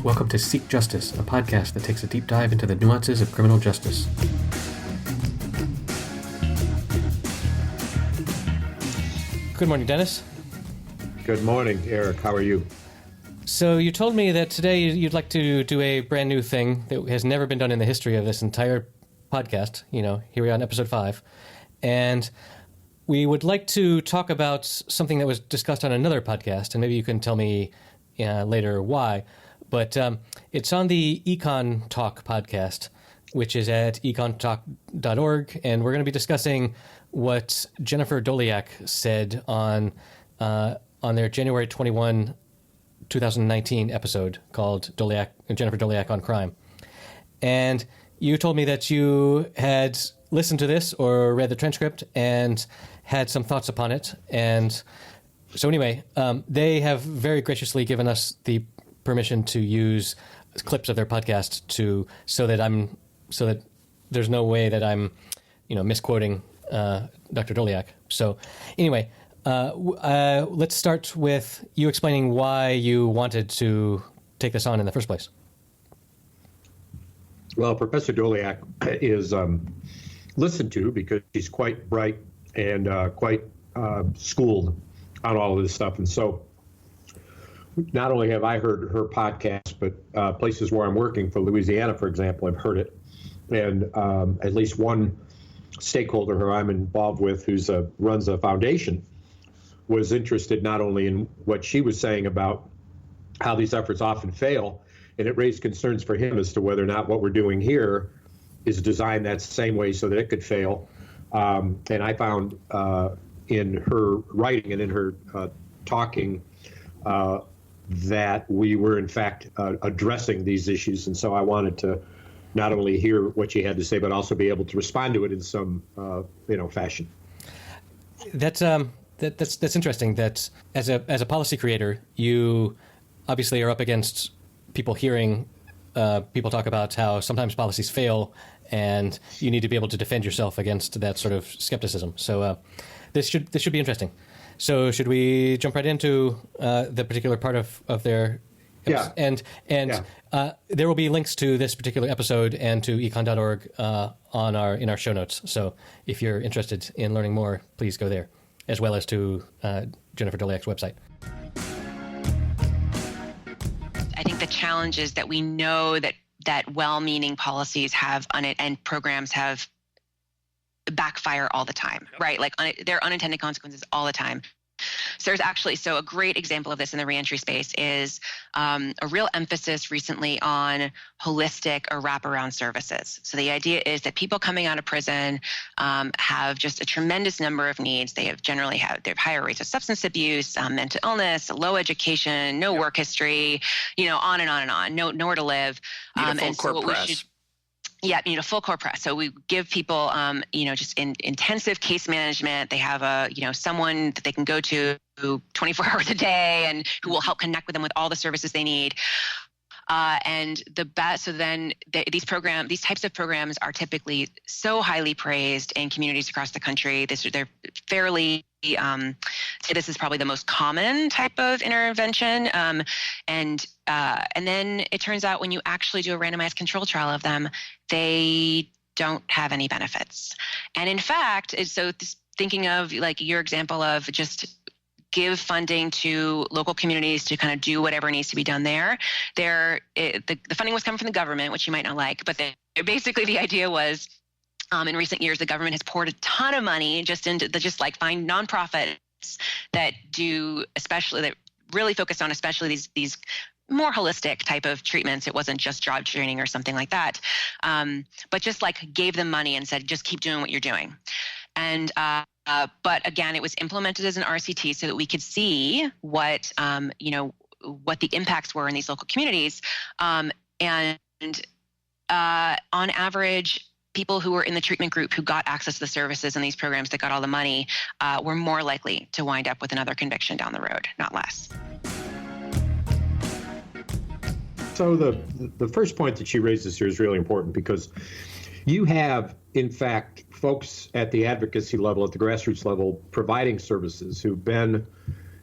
Welcome to Seek Justice, a podcast that takes a deep dive into the nuances of criminal justice. Good morning, Dennis. Good morning, Eric. How are you? So you told me that today you'd like to do a brand new thing that has never been done in the history of this entire podcast. You know, here we are on episode 5. And we would like to talk about something that was discussed on another podcast, and maybe you can tell me later why. But it's on the Econ Talk podcast, which is at econtalk.org, and we're going to be discussing what Jennifer Doliak said on their January 21, 2019 episode called Jennifer Doliak on Crime. And you told me that you had listened to this or read the transcript and had some thoughts upon it. And so anyway, they have very graciously given us the permission to use clips of their podcast so that there's no way that I'm, misquoting Dr. Doliak. So anyway, let's start with you explaining why you wanted to take this on in the first place. Well, Professor Doliak is listened to because she's quite bright and quite schooled on all of this stuff. And so not only have I heard her podcast, but places where I'm working for Louisiana, for example, have heard it. And at least one stakeholder who I'm involved with who runs a foundation was interested not only in what she was saying about how these efforts often fail, and it raised concerns for him as to whether or not what we're doing here is designed that same way so that it could fail. And I found in her writing and in her talking that we were, in fact, addressing these issues. And so I wanted to not only hear what she had to say, but also be able to respond to it in some, fashion. That's interesting. That as a policy creator, you obviously are up against people hearing people talk about how sometimes policies fail, and you need to be able to defend yourself against that sort of skepticism. So this should be interesting. So should we jump right into the particular part of their episode? Yeah. And there will be links to this particular episode and to econ.org in our show notes. So if you're interested in learning more, please go there, as well as to Jennifer Doliak's website. I think the challenge is that we know that well-meaning policies have and programs have backfire all the time, right? Like there are unintended consequences all the time. So there's actually, a great example of this in the reentry space is a real emphasis recently on holistic or wraparound services. So the idea is that people coming out of prison have just a tremendous number of needs. They have higher rates of substance abuse, mental illness, low education, no work history, on and on and on, nowhere to live. Need a full court press. Yeah, a full court press. So we give people, just intensive case management. They have someone that they can go to 24 hours a day and who will help connect with them with all the services they need. These types of programs are typically so highly praised in communities across the country. They're fairly, this is probably the most common type of intervention. And then it turns out when you actually do a randomized control trial of them, they don't have any benefits. And in fact, thinking of like your example of just give funding to local communities to kind of do whatever needs to be done there. The funding was coming from the government, which you might not like, but basically the idea was in recent years, the government has poured a ton of money just find nonprofits that really focus on especially these more holistic type of treatments. It wasn't just job training or something like that, but just like gave them money and said, just keep doing what you're doing. And but again, it was implemented as an RCT so that we could see what the impacts were in these local communities. On average, people who were in the treatment group who got access to the services and these programs that got all the money were more likely to wind up with another conviction down the road, not less. So the first point that she raises here is really important because you have, in fact, folks at the advocacy level, at the grassroots level, providing services who've been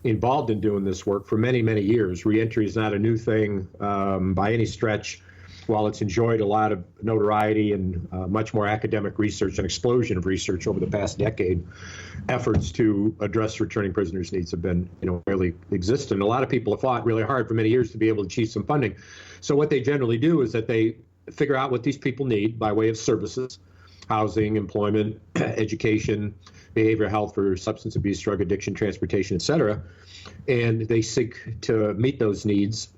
involved in doing this work for many, many years. Reentry is not a new thing by any stretch. While it's enjoyed a lot of notoriety and much more academic research, an explosion of research over the past decade, efforts to address returning prisoners' needs have been, really existent. A lot of people have fought really hard for many years to be able to achieve some funding. So what they generally do is that they figure out what these people need by way of services, housing, employment, education, behavioral health for substance abuse, drug addiction, transportation, et cetera. And they seek to meet those needs.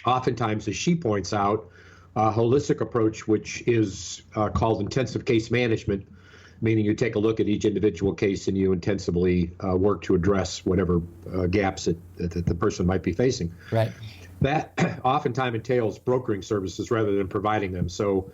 Oftentimes, as she points out, a holistic approach, which is called intensive case management, meaning you take a look at each individual case and you intensively work to address whatever gaps that the person might be facing. Right. That oftentimes entails brokering services rather than providing them. So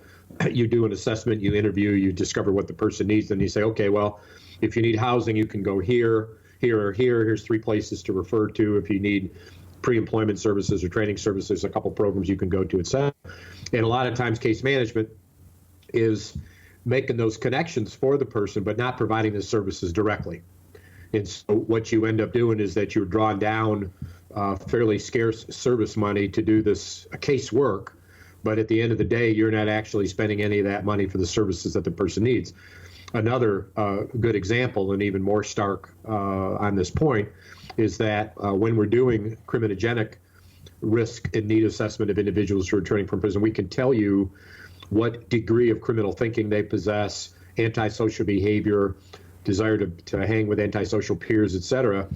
you do an assessment, you interview, you discover what the person needs, and you say, okay, well, if you need housing, you can go here, here, or here. Here's 3 places to refer to. If you need pre-employment services or training services, a couple programs you can go to, et cetera. And a lot of times case management is making those connections for the person, but not providing the services directly. And so what you end up doing is that you're drawing down fairly scarce service money to do this case work, but at the end of the day, you're not actually spending any of that money for the services that the person needs. Another good example, and even more stark on this point, is that when we're doing criminogenic risk and need assessment of individuals who are returning from prison, we can tell you what degree of criminal thinking they possess, antisocial behavior, desire to hang with antisocial peers, et cetera.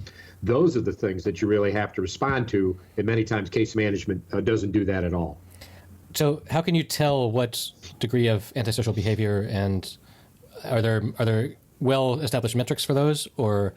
Those are the things that you really have to respond to, and many times case management doesn't do that at all. So how can you tell what degree of antisocial behavior, and are there well-established metrics for those, or?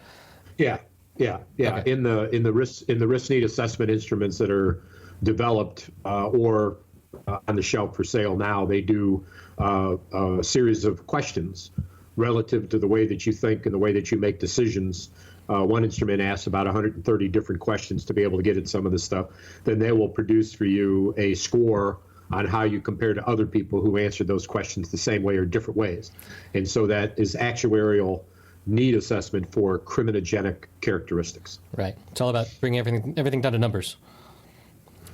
Yeah. Okay. In the risk need assessment instruments that are developed or on the shelf for sale now, they do a series of questions relative to the way that you think and the way that you make decisions. One instrument asks about 130 different questions to be able to get at some of this stuff. Then they will produce for you a score on how you compare to other people who answered those questions the same way or different ways. And so that is actuarial need assessment for criminogenic characteristics. Right. It's all about bringing everything down to numbers,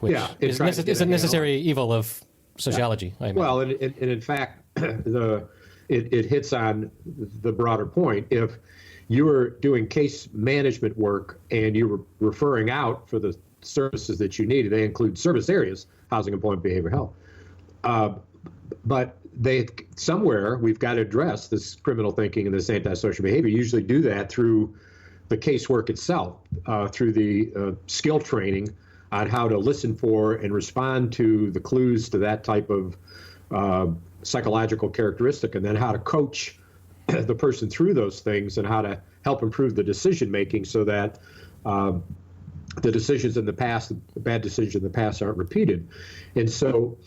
which is a necessary evil of sociology. Yeah. Well, and in fact, it hits on the broader point. If you are doing case management work and you're referring out for the services that you need, they include service areas, housing, employment, behavior, health. But somewhere we've got to address this criminal thinking and this antisocial behavior. You usually do that through the casework itself, through the skill training on how to listen for and respond to the clues to that type of psychological characteristic, and then how to coach the person through those things and how to help improve the decision making so that the decisions in the past, the bad decisions in the past, aren't repeated. And so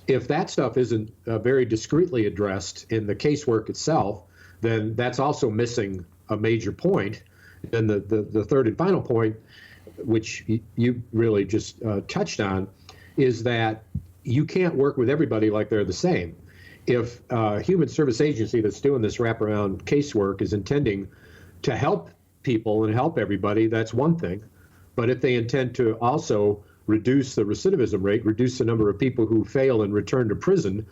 if that stuff isn't very discreetly addressed in the casework itself, then that's also missing a major point. And the third and final point, which you really just touched on, is that you can't work with everybody like they're the same. If a human service agency that's doing this wraparound casework is intending to help people and help everybody, that's one thing. But if they intend to also reduce the recidivism rate, reduce the number of people who fail and return to prison,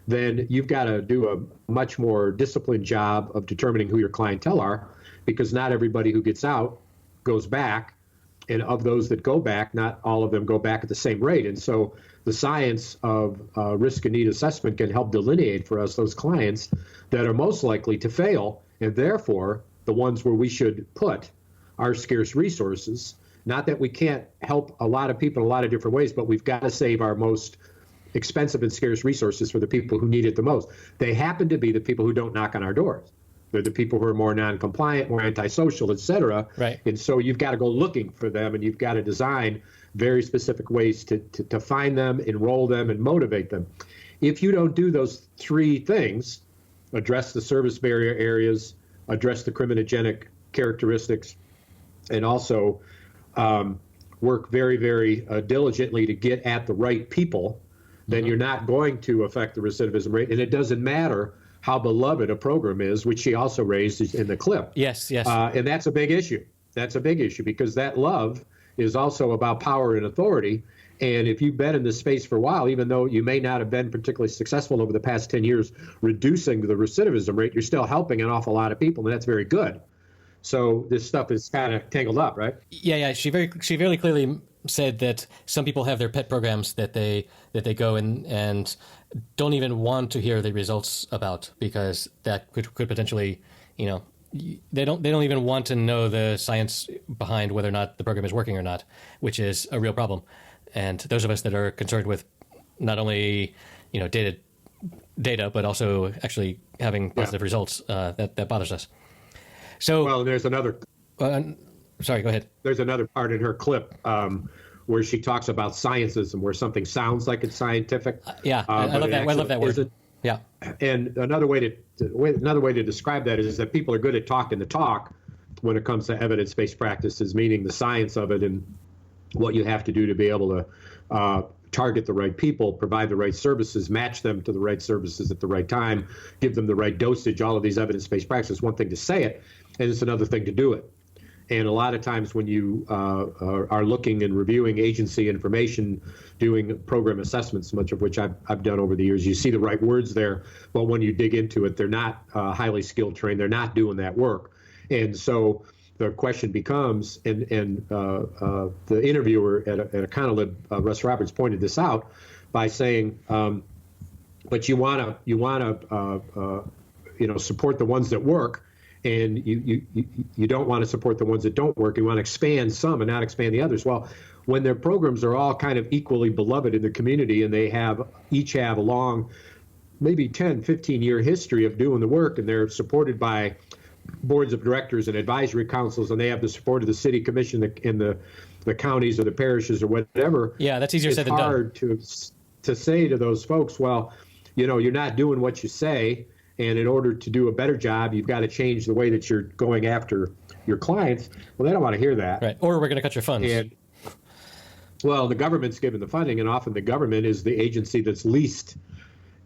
then you've got to do a much more disciplined job of determining who your clientele are, because not everybody who gets out goes back. And of those that go back, not all of them go back at the same rate. And so the science of risk and need assessment can help delineate for us those clients that are most likely to fail, and therefore the ones where we should put our scarce resources. Not that we can't help a lot of people in a lot of different ways, but we've got to save our most expensive and scarce resources for the people who need it the most. They happen to be the people who don't knock on our doors. They're the people who are more non-compliant, more antisocial, et cetera. Right. And so you've got to go looking for them, and you've got to design very specific ways to find them, enroll them, and motivate them. If you don't do those 3 things, address the service barrier areas, address the criminogenic characteristics, and also work very, very diligently to get at the right people, then you're not going to affect the recidivism rate. And it doesn't matter how beloved a program is, which she also raised in the clip. Yes. And that's a big issue. That's a big issue, because that love is also about power and authority. And if you've been in this space for a while, even though you may not have been particularly successful over the past 10 years reducing the recidivism rate, you're still helping an awful lot of people, and that's very good. So this stuff is kind of tangled up, right? Yeah. She very clearly said that some people have their pet programs that they go and don't even want to hear the results about, because that could potentially, they don't even want to know the science behind whether or not the program is working or not, which is a real problem. And those of us that are concerned with not only data but also actually having positive results, that bothers us. So well, there's another. Sorry, go ahead. There's another part in her clip where she talks about sciences and where something sounds like it's scientific. I love that. I love that word. Yeah. And another way to describe that is that people are good at talking the talk when it comes to evidence-based practices, meaning the science of it and what you have to do to be able to target the right people, provide the right services, match them to the right services at the right time, give them the right dosage. All of these evidence-based practices. One thing to say it, and it's another thing to do it. And a lot of times when you are looking and reviewing agency information, doing program assessments, much of which I've done over the years, you see the right words there, but when you dig into it, they're not highly skilled trained. They're not doing that work. And so the question becomes, and the interviewer at Econolib, Russ Roberts, pointed this out by saying, but you want to support the ones that work. And you don't want to support the ones that don't work. You want to expand some and not expand the others. Well, when their programs are all kind of equally beloved in the community, and they each have a long, maybe 10, 15-year history of doing the work, and they're supported by boards of directors and advisory councils, and they have the support of the city commission and the counties or the parishes or whatever. Yeah, that's easier said than done. It's hard to say to those folks, well, you're not doing what you say. And in order to do a better job, you've got to change the way that you're going after your clients. Well, they don't want to hear that. Right. Or we're going to cut your funds. And, well, the government's given the funding, and often the government is the agency that's least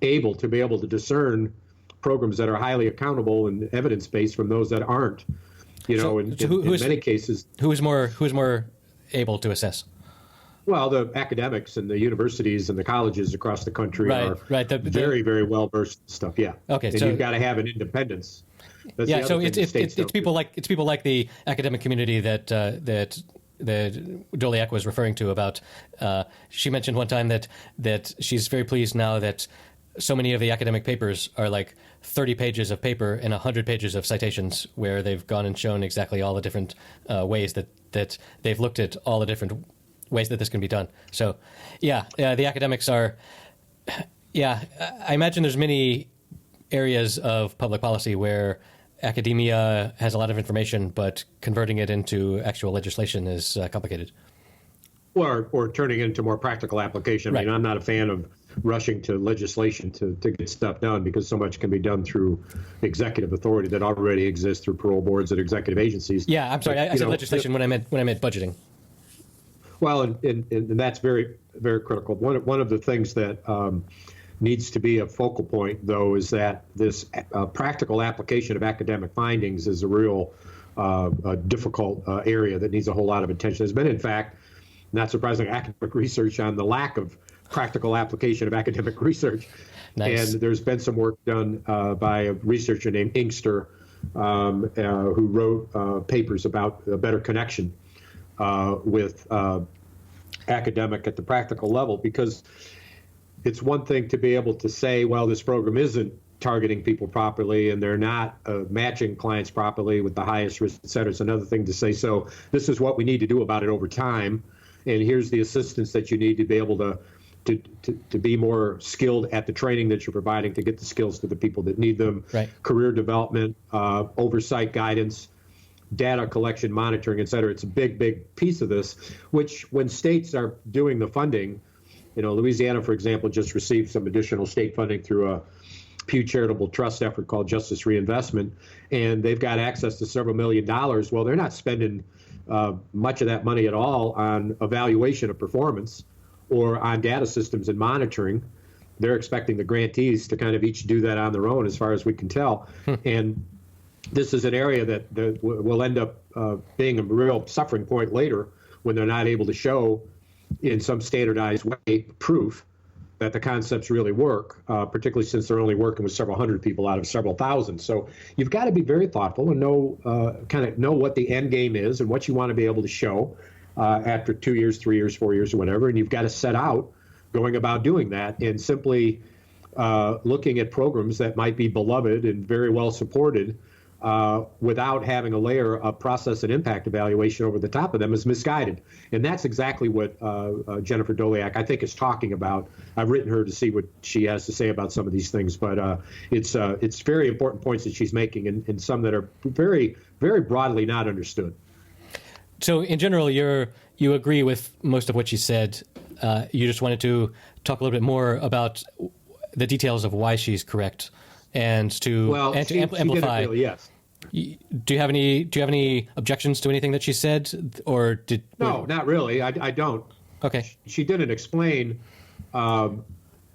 able to discern programs that are highly accountable and evidence-based from those that aren't. In many cases. Who is more able to assess? Well, the academics and the universities and the colleges across the country are very, very well versed in stuff. Yeah. Okay. And so you've got to have an independence. That's so it's people like the academic community that Doliak was referring to about. She mentioned one time that she's very pleased now that so many of the academic papers are like 30 pages of paper and 100 pages of citations, where they've gone and shown exactly all the different ways that they've looked at all the different ways that this can be done. So, the academics are, I imagine there's many areas of public policy where academia has a lot of information, but converting it into actual legislation is complicated. Or turning it into more practical application. I mean, I'm not a fan of rushing to legislation to get stuff done, because so much can be done through executive authority that already exists through parole boards and executive agencies. Yeah, I'm sorry, I said legislation when I meant budgeting. Well, and that's very, very critical. One of the things that needs to be a focal point, though, is that this practical application of academic findings is a real difficult area that needs a whole lot of attention. There's been, in fact, not surprisingly, academic research on the lack of practical application of academic research. Nice. And there's been some work done by a researcher named Inkster, who wrote papers about a better connection with academic at the practical level, because it's one thing to be able to say, well, this program isn't targeting people properly and they're not matching clients properly with the highest risk, et cetera. It's another thing to say, so this is what we need to do about it over time, and here's the assistance that you need to be able to be more skilled at the training that you're providing to get the skills to the people that need them. Right. Career development, oversight, guidance, data collection, monitoring, et cetera. It's a big, big piece of this, which when states are doing the funding, Louisiana, for example, just received some additional state funding through a Pew Charitable Trust effort called Justice Reinvestment, and they've got access to several $1 million. Well, they're not spending much of that money at all on evaluation of performance or on data systems and monitoring. They're expecting the grantees to kind of each do that on their own, as far as we can tell. And this is an area that will end up being a real suffering point later when they're not able to show in some standardized way proof that the concepts really work, particularly since they're only working with several hundred people out of several thousand. So you've got to be very thoughtful and know what the end game is and what you want to be able to show after 2 years, 3 years, 4 years, or whatever. And you've got to set out going about doing that, and simply looking at programs that might be beloved and very well supported without having a layer of process and impact evaluation over the top of them is misguided. And that's exactly what Jennifer Doliak, I think, is talking about. I've written her to see what she has to say about some of these things, but it's very important points that she's making, and some that are very, very broadly not understood. So in general, you agree with most of what she said. You just wanted to talk a little bit more about the details of why she's correct. And to amplify. She did it really, yes. Do you have any objections to anything that she said, or did? No, not really. I don't. Okay. She didn't explain the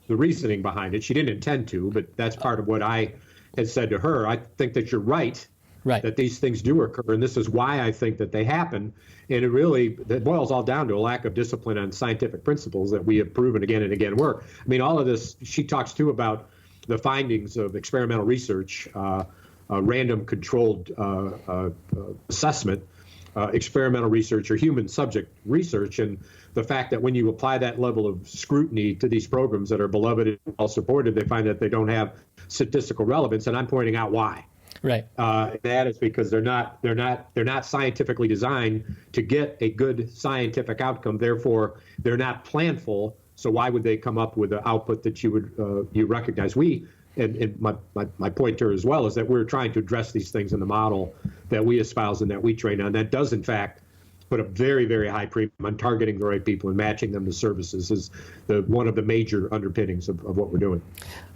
reasoning behind it. She didn't intend to, but that's part of what I had said to her. I think that you're right. Right. That these things do occur, and this is why I think that they happen. And that boils all down to a lack of discipline on scientific principles that we have proven again and again work. I mean, all of this. She talks too about the findings of experimental research, random controlled assessment, experimental research, or human subject research, and the fact that when you apply that level of scrutiny to these programs that are beloved and well supported, they find that they don't have statistical relevance, and I'm pointing out why. Right. That is because they're not scientifically designed to get a good scientific outcome. Therefore, they're not planful. So why would they come up with an output that you recognize? And my point here as well is that we're trying to address these things in the model that we espouse and that we train on. That does, in fact, put a very, very high premium on targeting the right people and matching them to services is one of the major underpinnings of what we're doing.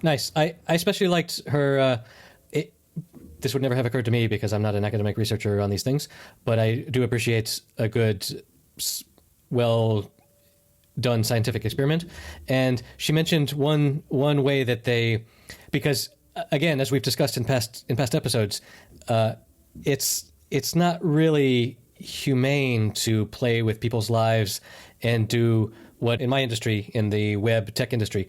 Nice. I especially liked her. This would never have occurred to me because I'm not an academic researcher on these things, but I do appreciate a good, well-done scientific experiment. And she mentioned one way that because again, as we've discussed in past episodes, it's not really humane to play with people's lives and do what in my industry, in the web tech industry,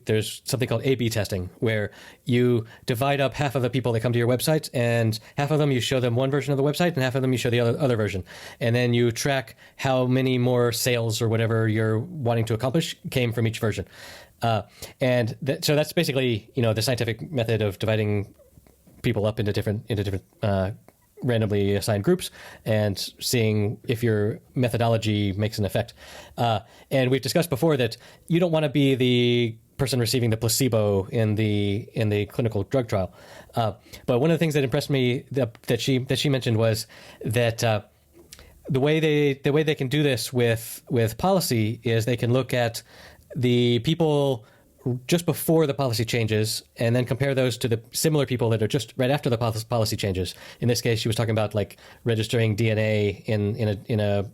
there's something called A/B testing, where you divide up half of the people that come to your website, and half of them you show them one version of the website, and half of them you show the other version. And then you track how many more sales or whatever you're wanting to accomplish came from each version. So that's basically, the scientific method of dividing people up into different randomly assigned groups and seeing if your methodology makes an effect. And we've discussed before that you don't want to be the person receiving the placebo in the clinical drug trial. But one of the things that impressed me that she mentioned was that the way they can do this with policy is they can look at the people just before the policy changes, and then compare those to the similar people that are just right after the policy changes. In this case, she was talking about like registering DNA in a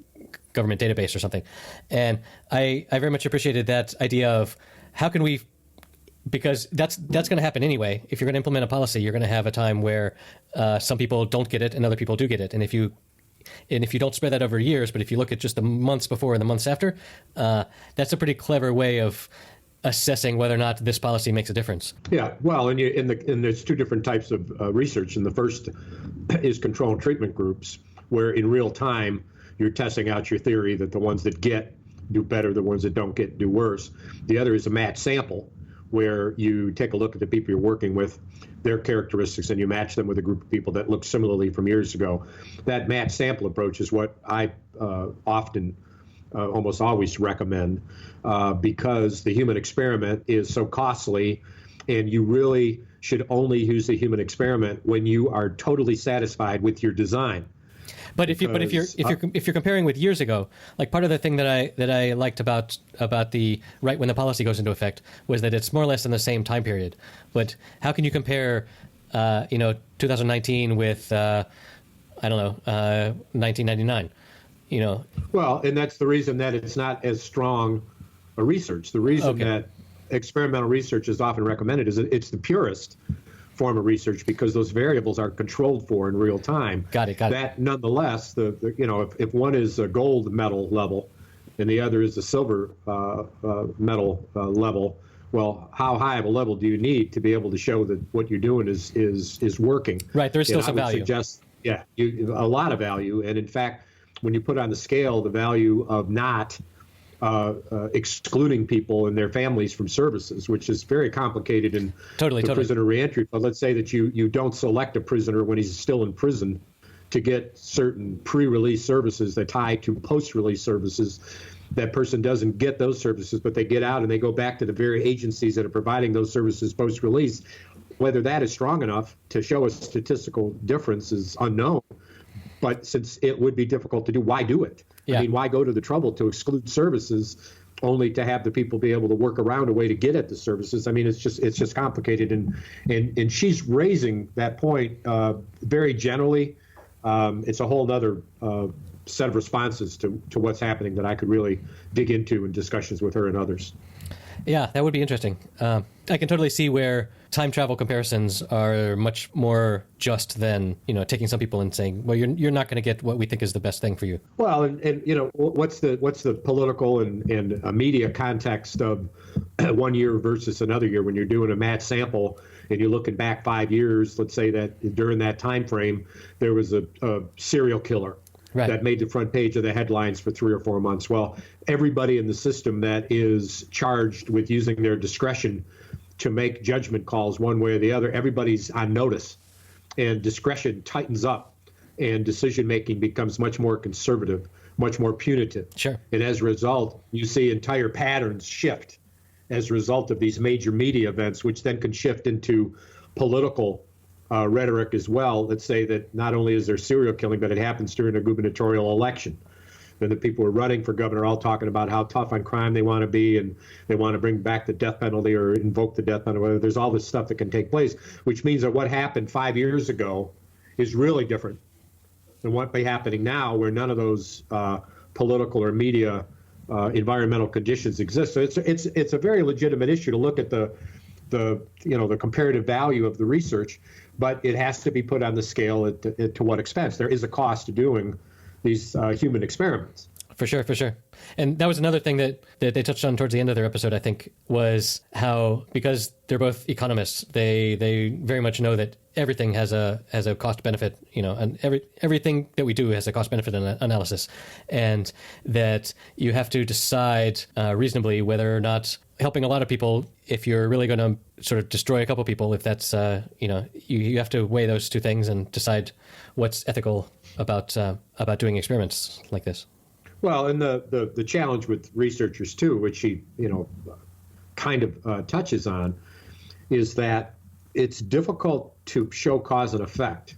government database or something. And I very much appreciated that idea of how can we, because that's going to happen anyway. If you're going to implement a policy, you're going to have a time where some people don't get it and other people do get it. And if you don't spread that over years, but if you look at just the months before and the months after, that's a pretty clever way of assessing whether or not this policy makes a difference. Yeah, well, and there's two different types of research. And the first is control and treatment groups, where in real time you're testing out your theory that the ones that get do better, the ones that don't get do worse. The other is a match sample, where you take a look at the people you're working with, their characteristics, and you match them with a group of people that look similarly from years ago. That match sample approach is what I often almost always recommend because the human experiment is so costly, and you really should only use the human experiment when you are totally satisfied with your design. But if you're comparing with years ago, like part of the thing that I liked about the right when the policy goes into effect was that it's more or less in the same time period. But how can you compare 2019 with 1999? Well, and that's the reason that it's not as strong a research. The reason that experimental research is often recommended is that it's the purest form of research because those variables are controlled for in real time. Got it. That nonetheless, if one is a gold medal level and the other is a silver medal level, well, how high of a level do you need to be able to show that what you're doing is working? Right. There's still some value. Suggest, a lot of value. And in fact, when you put on the scale the value of not excluding people and their families from services, which is very complicated in prisoner reentry. But let's say that you don't select a prisoner when he's still in prison to get certain pre-release services that tie to post-release services. That person doesn't get those services, but they get out and they go back to the very agencies that are providing those services post-release. Whether that is strong enough to show a statistical difference is unknown. But since it would be difficult to do, why do it? Yeah. I mean, why go to the trouble to exclude services only to have the people be able to work around a way to get at the services? I mean, it's just complicated. And she's raising that point very generally. It's a whole other set of responses to what's happening that I could really dig into in discussions with her and others. Yeah, that would be interesting. I can totally see where time travel comparisons are much more just than, taking some people and saying, well, you're not going to get what we think is the best thing for you. Well, and what's the political and media context of 1 year versus another year when you're doing a match sample and you're looking back 5 years? Let's say that during that time frame there was a serial killer. Right. That made the front page of the headlines for 3 or 4 months. Well, everybody in the system that is charged with using their discretion to make judgment calls one way or the other, everybody's on notice, and discretion tightens up, and decision-making becomes much more conservative, much more punitive. Sure. And as a result, you see entire patterns shift as a result of these major media events, which then can shift into political rhetoric as well. Let's say that not only is there serial killing, but it happens during a gubernatorial election. Then the people who are running for governor are all talking about how tough on crime they want to be, and they want to bring back the death penalty or invoke the death penalty. There's all this stuff that can take place, which means that what happened 5 years ago is really different than what may be happening now, where none of those political or media environmental conditions exist. So it's a very legitimate issue to look at the comparative value of the research, but it has to be put on the scale to what expense. There is a cost to doing these human experiments. For sure. And that was another thing that they touched on towards the end of their episode, I think, was how, because they're both economists, they very much know that everything has a cost benefit, and everything that we do has a cost benefit analysis, and that you have to decide reasonably whether or not helping a lot of people, if you're really going to sort of destroy a couple people, if that's, you have to weigh those two things and decide what's ethical about doing experiments like this. Well, and the challenge with researchers too, which he kind of touches on, is that it's difficult to show cause and effect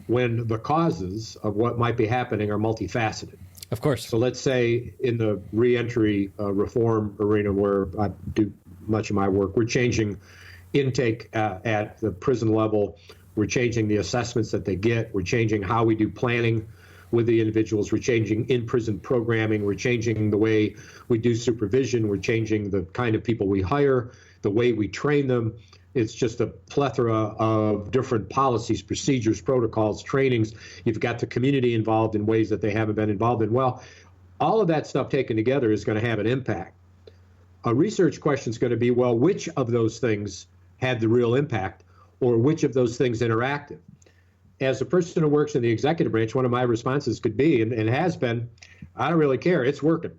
when the causes of what might be happening are multifaceted. Of course. So let's say in the reentry reform arena where I do much of my work, we're changing intake at the prison level. We're changing the assessments that they get. We're changing how we do planning with the individuals. We're changing in-prison programming. We're changing the way we do supervision. We're changing the kind of people we hire, the way we train them. It's just a plethora of different policies, procedures, protocols, trainings. You've got the community involved in ways that they haven't been involved in. Well, all of that stuff taken together is going to have an impact. A research question is going to be, well, which of those things had the real impact, or which of those things interacted? As a person who works in the executive branch, one of my responses could be, and has been, I don't really care. It's working.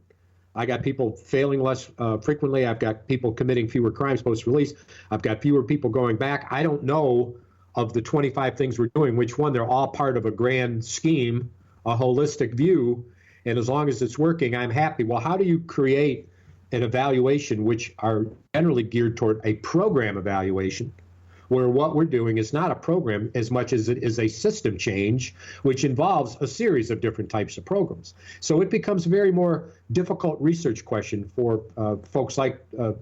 I got people failing less frequently. I've got people committing fewer crimes post-release. I've got fewer people going back. I don't know of the 25 things we're doing, which one. They're all part of a grand scheme, a holistic view. And as long as it's working, I'm happy. Well, how do you create an evaluation which are generally geared toward a program evaluation, where what we're doing is not a program as much as it is a system change, which involves a series of different types of programs. So it becomes a very more difficult research question for folks like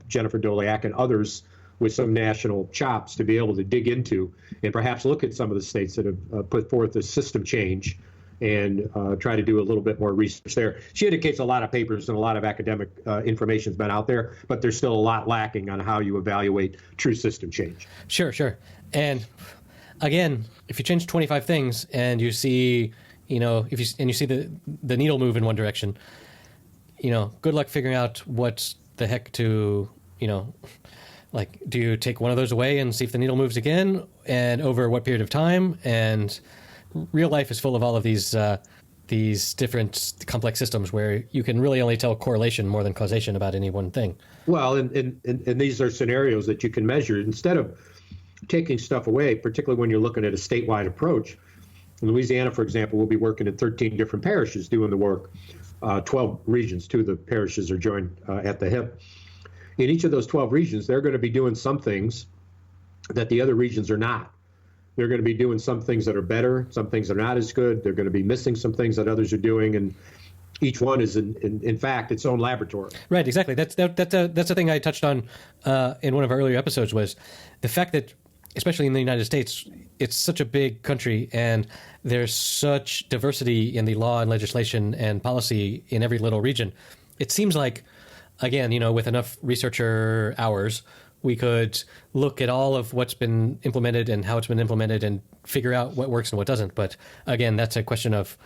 Jennifer Doliak and others with some national chops to be able to dig into and perhaps look at some of the states that have put forth a system change and try to do a little bit more research there. She indicates a lot of papers and a lot of academic information has been out there, but there's still a lot lacking on how you evaluate true system change. Sure. And again, if you change 25 things and you see, if you see the needle move in one direction, good luck figuring out what the heck to, like, do you take one of those away and see if the needle moves again, and over what period of time? And real life is full of all of these different complex systems where you can really only tell correlation more than causation about any one thing. Well, and these are scenarios that you can measure. Instead of taking stuff away, particularly when you're looking at a statewide approach, in Louisiana, for example, we'll be working in 13 different parishes doing the work, 12 regions. 2 of the parishes are joined at the hip. In each of those 12 regions, they're going to be doing some things that the other regions are not. They're going to be doing some things that are better, some things that are not as good. They're going to be missing some things that others are doing, and each one is, in fact, its own laboratory. Right, exactly. That's the thing I touched on in one of our earlier episodes, was the fact that, especially in the United States, it's such a big country, and there's such diversity in the law and legislation and policy in every little region. It seems like, again, with enough researcher hours, we could look at all of what's been implemented and how it's been implemented and figure out what works and what doesn't. But again, that's a question of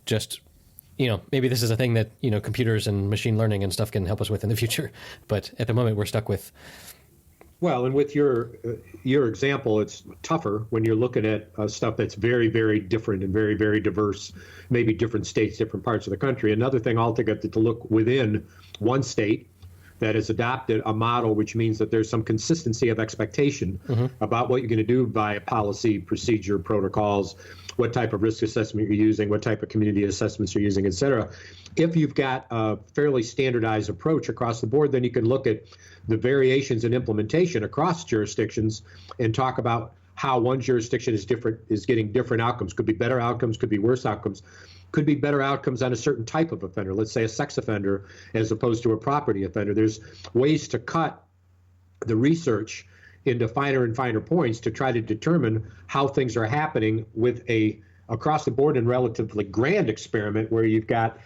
just, maybe this is a thing that, computers and machine learning and stuff can help us with in the future. But at the moment, we're stuck with. Well, and with your example, it's tougher when you're looking at stuff that's very, very different and very, very diverse, maybe different states, different parts of the country. Another thing altogether, to look within one state that has adopted a model, which means that there's some consistency of expectation about what you're going to do via policy, procedure, protocols, what type of risk assessment you're using, what type of community assessments you're using, et cetera. If you've got a fairly standardized approach across the board, then you can look at the variations in implementation across jurisdictions and talk about how one jurisdiction is getting different outcomes. Could be better outcomes, could be worse outcomes. Could be better outcomes on a certain type of offender, let's say a sex offender as opposed to a property offender. There's ways to cut the research into finer and finer points to try to determine how things are happening with a across the board and relatively grand experiment where you've got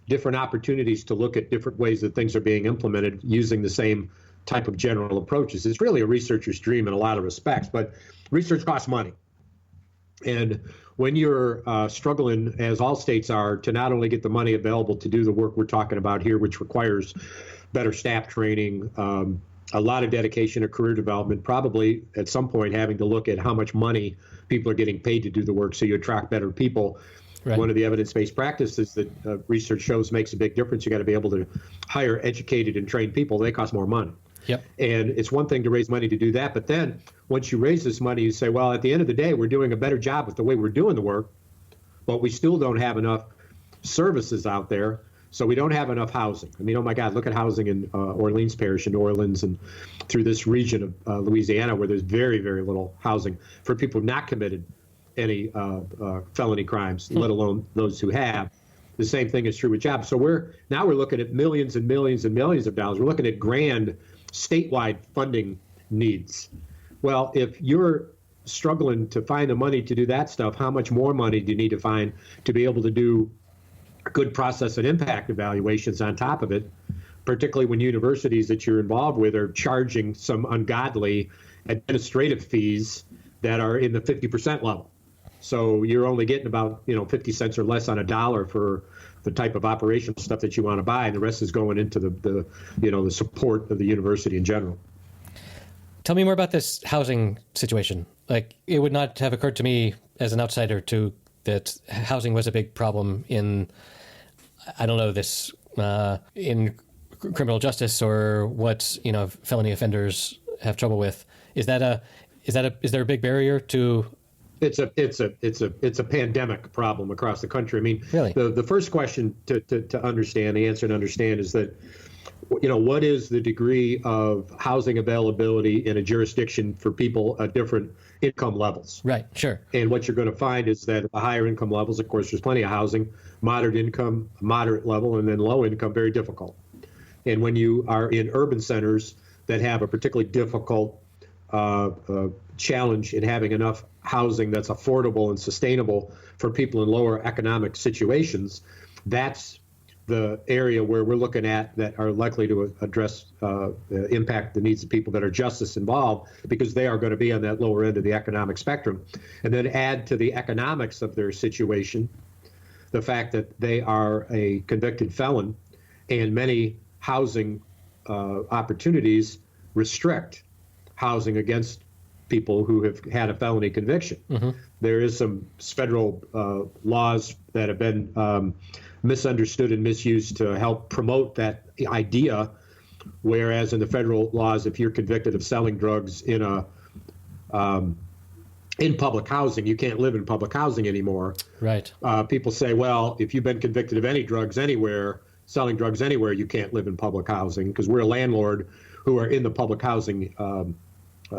different opportunities to look at different ways that things are being implemented using the same type of general approaches. It's really a researcher's dream in a lot of respects, but research costs money. And when you're struggling, as all states are, to not only get the money available to do the work we're talking about here, which requires better staff training, a lot of dedication to career development, probably at some point having to look at how much money people are getting paid to do the work so you attract better people. Right. One of the evidence-based practices that research shows makes a big difference. You got to be able to hire educated and trained people. They cost more money. Yep. And it's one thing to raise money to do that, but then once you raise this money, you say, well, at the end of the day, we're doing a better job with the way we're doing the work, but we still don't have enough services out there, so we don't have enough housing. I mean, oh my God, look at housing in Orleans Parish in New Orleans and through this region of Louisiana where there's very, very little housing for people who've not committed any felony crimes, let alone those who have. The same thing is true with jobs. So we're looking at millions and millions and millions of dollars. We're looking at grand statewide funding needs. Well, if you're struggling to find the money to do that stuff, how much more money do you need to find to be able to do good process and impact evaluations on top of it, particularly when universities that you're involved with are charging some ungodly administrative fees that are in the 50% level. So you're only getting about 50 cents or less on a dollar for the type of operational stuff that you want to buy, and the rest is going into the support of the university in general. Tell me more about this housing situation. Like, it would not have occurred to me as an outsider that housing was a big problem in, I don't know, this in criminal justice or what felony offenders have trouble with. Is there a big barrier to? It's a pandemic problem across the country. I mean, really? The first question to understand, the answer to understand is that, what is the degree of housing availability in a jurisdiction for people at different income levels? Right, sure. And what you're going to find is that at the higher income levels, of course, there's plenty of housing, moderate income, moderate level, and then low income, very difficult. And when you are in urban centers that have a particularly difficult challenge in having enough housing that's affordable and sustainable for people in lower economic situations, that's the area where we're looking at that are likely to address impact the needs of people that are justice involved, because they are going to be on that lower end of the economic spectrum. And then add to the economics of their situation the fact that they are a convicted felon, and many housing opportunities restrict housing against people who have had a felony conviction. Mm-hmm. There is some federal laws that have been misunderstood and misused to help promote that idea, whereas in the federal laws, if you're convicted of selling drugs in public housing, you can't live in public housing anymore. Right. People say, well, if you've been convicted of any drugs anywhere, selling drugs anywhere, you can't live in public housing, because we're a landlord who are in the public housing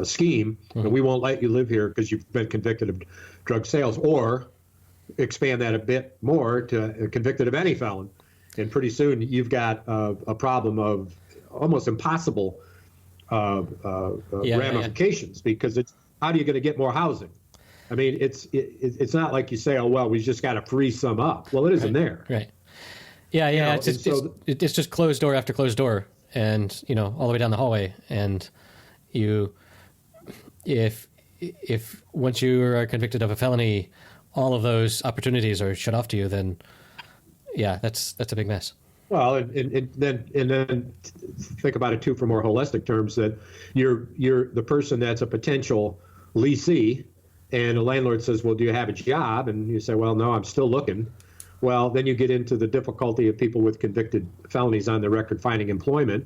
scheme, and we won't let you live here because you've been convicted of drug sales. Or expand that a bit more to convicted of any felon, and pretty soon you've got a problem of almost impossible ramifications, because it's how are you going to get more housing? I mean, it's not like you say, oh well, we just got to free some up. Well, it isn't there. Right. Yeah. You know, it's just closed door after closed door, and all the way down the hallway, and if once you are convicted of a felony, all of those opportunities are shut off to you, then yeah, that's a big mess. Well, and then think about it too from more holistic terms, that you're the person that's a potential leasee, and a landlord says, well, do you have a job? And you say, well, no, I'm still looking. Well, then you get into the difficulty of people with convicted felonies on their record finding employment.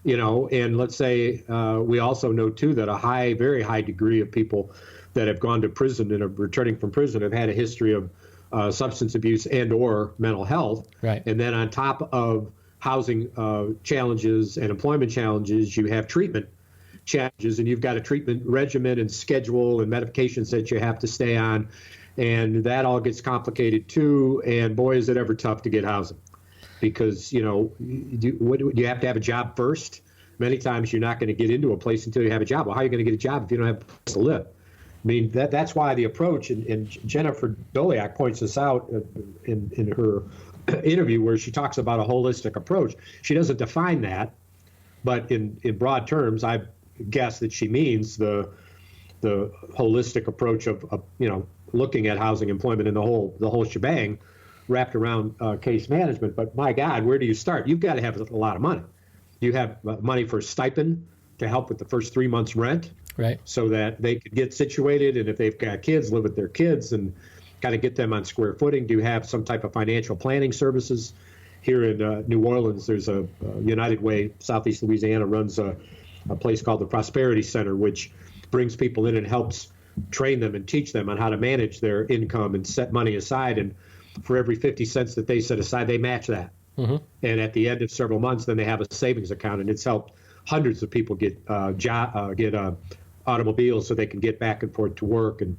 And let's say we also know too that a very high degree of people that have gone to prison and are returning from prison have had a history of substance abuse and or mental health. Right. And then on top of housing challenges and employment challenges, you have treatment challenges, and you've got a treatment regimen and schedule and medications that you have to stay on. And that all gets complicated too. And boy, is it ever tough to get housing, because, you have to have a job first. Many times you're not going to get into a place until you have a job. Well, how are you going to get a job if you don't have a place to live? I mean, that's why the approach, and Jennifer Doliak points this out in her interview, where she talks about a holistic approach. She doesn't define that, but in broad terms, I guess that she means the holistic approach of looking at housing, employment, and the whole shebang wrapped around case management. But my God, where do you start? You've got to have a lot of money. You have money for a stipend to help with the first 3 months' rent. Right. So that they could get situated, and if they've got kids, live with their kids and kind of get them on square footing. Do you have some type of financial planning services? Here in New Orleans, there's a United Way, Southeast Louisiana runs a place called the Prosperity Center, which brings people in and helps train them and teach them on how to manage their income and set money aside. And for every 50 cents that they set aside, they match that. Mm-hmm. And at the end of several months, then they have a savings account, and it's helped hundreds of people get automobiles so they can get back and forth to work and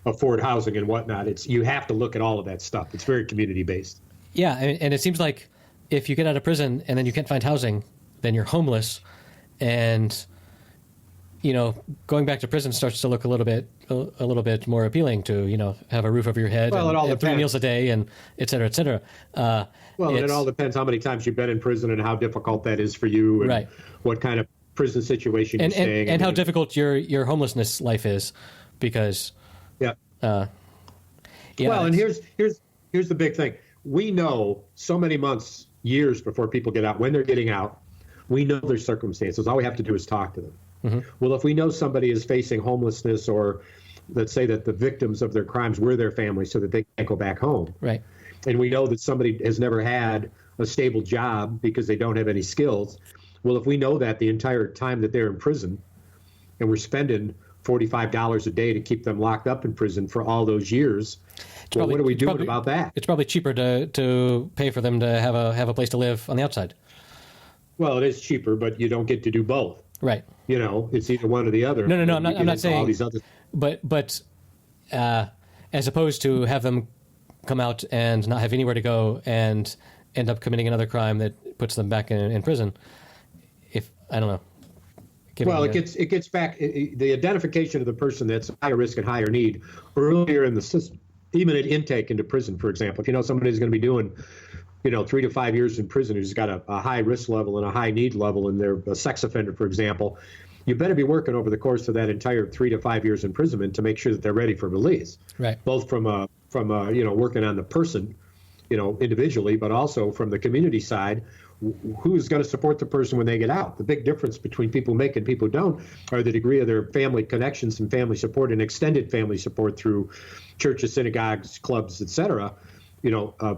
afford housing and whatnot. You have to look at all of that stuff. It's very community based. Yeah, and it seems like if you get out of prison and then you can't find housing, then you're homeless, and going back to prison starts to look a little bit more appealing to have a roof over your head, and 3 meals a day, and et cetera, et cetera. Well, it all depends how many times you've been in prison and how difficult that is for you, and right. What kind of prison situation you're staying in, and how difficult your homelessness life is, because well, and here's the big thing. We know so many months, years before people get out, when they're getting out, we know their circumstances. All we have to do is talk to them. Mm-hmm. Well, if we know somebody is facing homelessness, or let's say that the victims of their crimes were their family so that they can't go back home. Right. And we know that somebody has never had a stable job because they don't have any skills. Well, if we know that the entire time that they're in prison, and we're spending $45 a day to keep them locked up in prison for all those years, what are we doing about that? It's probably cheaper to pay for them to have a place to live on the outside. Well, it is cheaper, but you don't get to do both. Right. It's either one or the other. No, I'm not saying all these other. But as opposed to have them come out and not have anywhere to go and end up committing another crime that puts them back in prison, if I don't know, Well, it gets back the identification of the person that's higher risk and higher need earlier in the system, even at intake into prison, for example. If you know somebody's going to be doing, 3 to 5 years in prison who's got a high risk level and a high need level, and they're a sex offender, for example, you better be working over the course of that entire 3 to 5 years imprisonment to make sure that they're ready for release. Right. Both from working on the person, individually, but also from the community side. Who's going to support the person when they get out? The big difference between people who make and people who don't are the degree of their family connections and family support and extended family support through churches, synagogues, clubs, etc.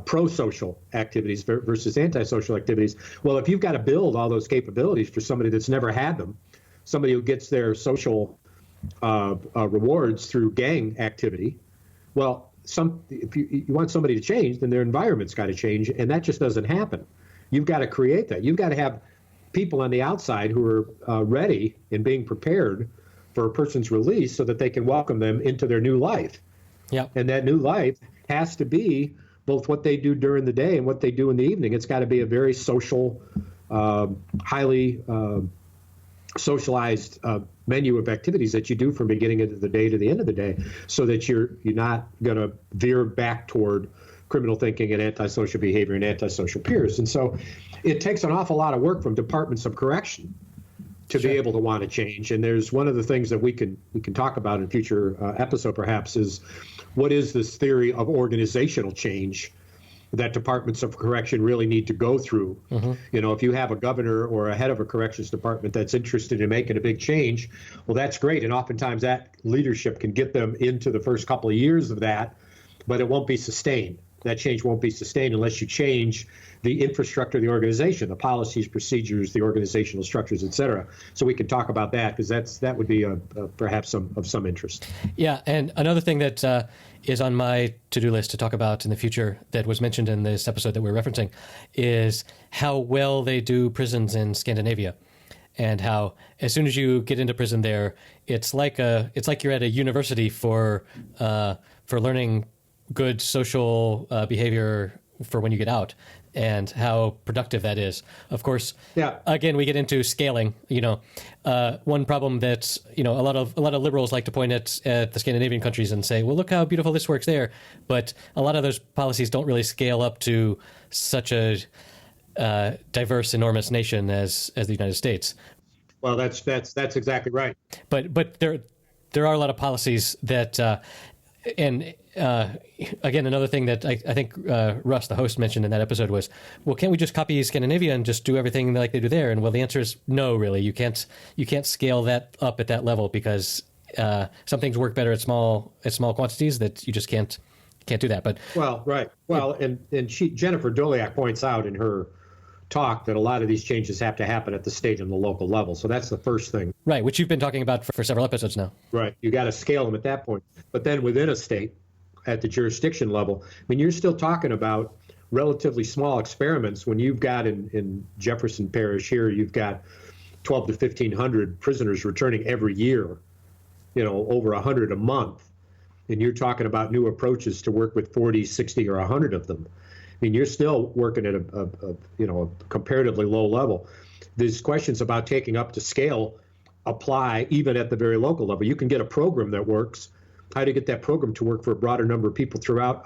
Pro-social activities versus anti-social activities. Well, if you've got to build all those capabilities for somebody that's never had them, somebody who gets their rewards through gang activity, well, if you want somebody to change, then their environment's got to change, and that just doesn't happen. You've got to create that. You've got to have people on the outside who are ready and being prepared for a person's release so that they can welcome them into their new life. Yeah. And that new life has to be both what they do during the day and what they do in the evening. It's got to be a very social, highly socialized menu of activities that you do from beginning of the day to the end of the day, so that you're not going to veer back toward criminal thinking and antisocial behavior and antisocial peers. And so it takes an awful lot of work from departments of correction to be able to want to change. And there's one of the things that we can talk about in a future episode perhaps is what is this theory of organizational change that departments of correction really need to go through. Mm-hmm. If you have a governor or a head of a corrections department that's interested in making a big change, well, that's great. And oftentimes that leadership can get them into the first couple of years of that, but it won't be sustained. That change won't be sustained unless you change the infrastructure of the organization, the policies, procedures, the organizational structures, et cetera. So we can talk about that because that would be perhaps of some interest. Yeah, and another thing that is on my to-do list to talk about in the future that was mentioned in this episode that we're referencing is how well they do prisons in Scandinavia, and how as soon as you get into prison there, it's like you're at a university for learning good social behavior for when you get out, and how productive that is. Of course, again, we get into scaling. One problem that a lot of liberals like to point at the Scandinavian countries and say, well, look how beautiful this works there. But a lot of those policies don't really scale up to such a diverse, enormous nation as the United States. Well, that's exactly right. But there are a lot of policies that again, another thing that I think Russ, the host, mentioned in that episode was, well, can't we just copy Scandinavia and just do everything like they do there? And well, the answer is no, really. You can't scale that up at that level because some things work better at small quantities that you just can't do that. But right. Well, and Jennifer Doliak points out in her talk that a lot of these changes have to happen at the state and the local level. So that's the first thing. Right, which you've been talking about for several episodes now. Right. You got to scale them at that point. But then within a state, at the jurisdiction level, you're still talking about relatively small experiments when you've got in Jefferson Parish here, you've got 12 to 1,500 prisoners returning every year, over 100 a month. And you're talking about new approaches to work with 40, 60, or 100 of them. You're still working at a comparatively low level. These questions about taking up to scale apply even at the very local level. You can get a program that works. How to get that program to work for a broader number of people throughout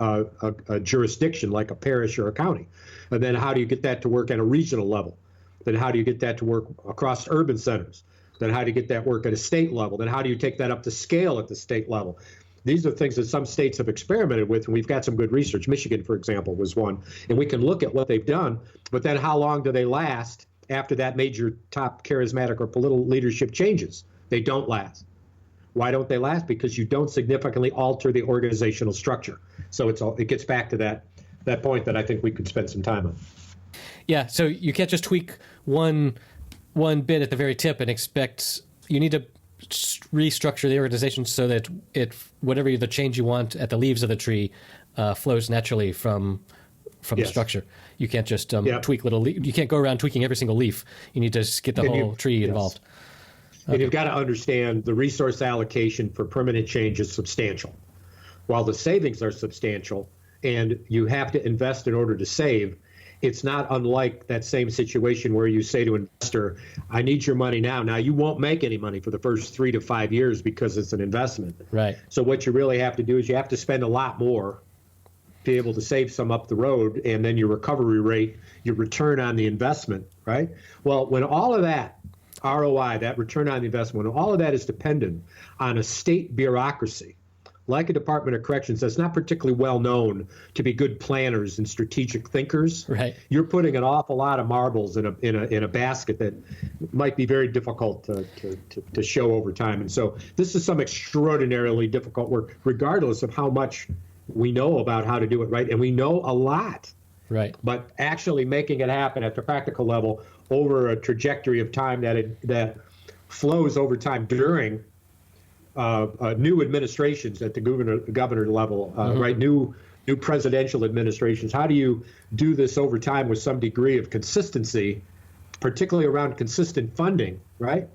a jurisdiction like a parish or a county? And then how do you get that to work at a regional level? Then how do you get that to work across urban centers? Then how do you get that work at a state level? Then how do you take that up to scale at the state level? These are things that some states have experimented with, and we've got some good research. Michigan, for example, was one. And we can look at what they've done, but then how long do they last after that major top charismatic or political leadership changes? They don't last. Why don't they last? Because you don't significantly alter the organizational structure. So it gets back to that point that I think we could spend some time on. Yeah, so you can't just tweak one bit at the very tip and expect. You need to restructure the organization so that whatever the change you want at the leaves of the tree flows naturally from the structure. You can't just tweak little. You can't go around tweaking every single leaf. You need to get the whole tree involved. And you've got to understand the resource allocation for permanent change is substantial. While the savings are substantial, and you have to invest in order to save, it's not unlike that same situation where you say to an investor, I need your money now. Now, you won't make any money for the first 3 to 5 years because it's an investment. Right. So what you really have to do is you have to spend a lot more to be able to save some up the road, and then your recovery rate, your return on the investment, right? Well, when all of that ROI, that return on the investment, when all of that is dependent on a state bureaucracy, like a Department of Corrections that's not particularly well known to be good planners and strategic thinkers, right, you're putting an awful lot of marbles in a basket that might be very difficult to show over time. And so this is some extraordinarily difficult work, regardless of how much we know about how to do it right. And we know a lot. Right. But actually making it happen at the practical level over a trajectory of time that flows over time during new administrations at the governor level, right? New presidential administrations. How do you do this over time with some degree of consistency, particularly around consistent funding, right?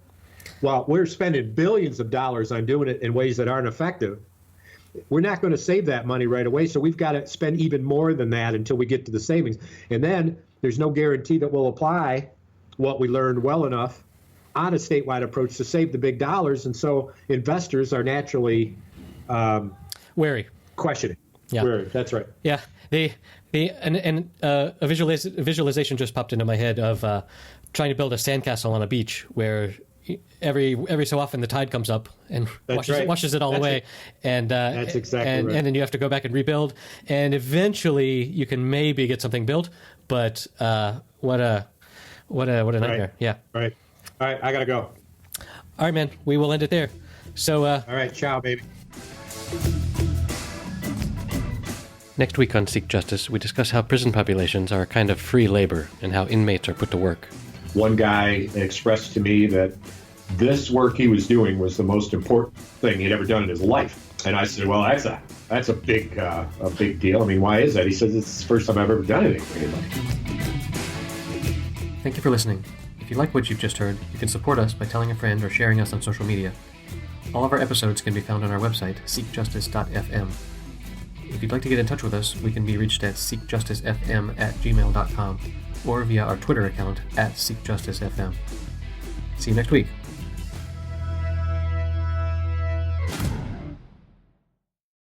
Well, we're spending billions of dollars on doing it in ways that aren't effective. We're not going to save that money right away, so we've got to spend even more than that until we get to the savings. And then there's no guarantee that we'll apply what we learned well enough on a statewide approach to save the big dollars, and so investors are naturally wary, questioning. Yeah, wary. That's right. Yeah, a visualization just popped into my head of trying to build a sandcastle on a beach where every so often the tide comes up and washes it all away, and that's exactly right. And then you have to go back and rebuild, and eventually you can maybe get something built, but what a nightmare. Right. Yeah. Right. All right, I gotta go. All right, man. We will end it there. So. All right, ciao, baby. Next week on Seek Justice, we discuss how prison populations are a kind of free labor and how inmates are put to work. One guy expressed to me that this work he was doing was the most important thing he'd ever done in his life. And I said, well, that's a big deal. I mean, why is that? He says, it's the first time I've ever done anything for anybody. Thank you for listening. If you like what you've just heard, you can support us by telling a friend or sharing us on social media. All of our episodes can be found on our website, seekjustice.fm. If you'd like to get in touch with us, we can be reached at seekjusticefm@gmail.com or via our Twitter account @seekjusticefm. See you next week.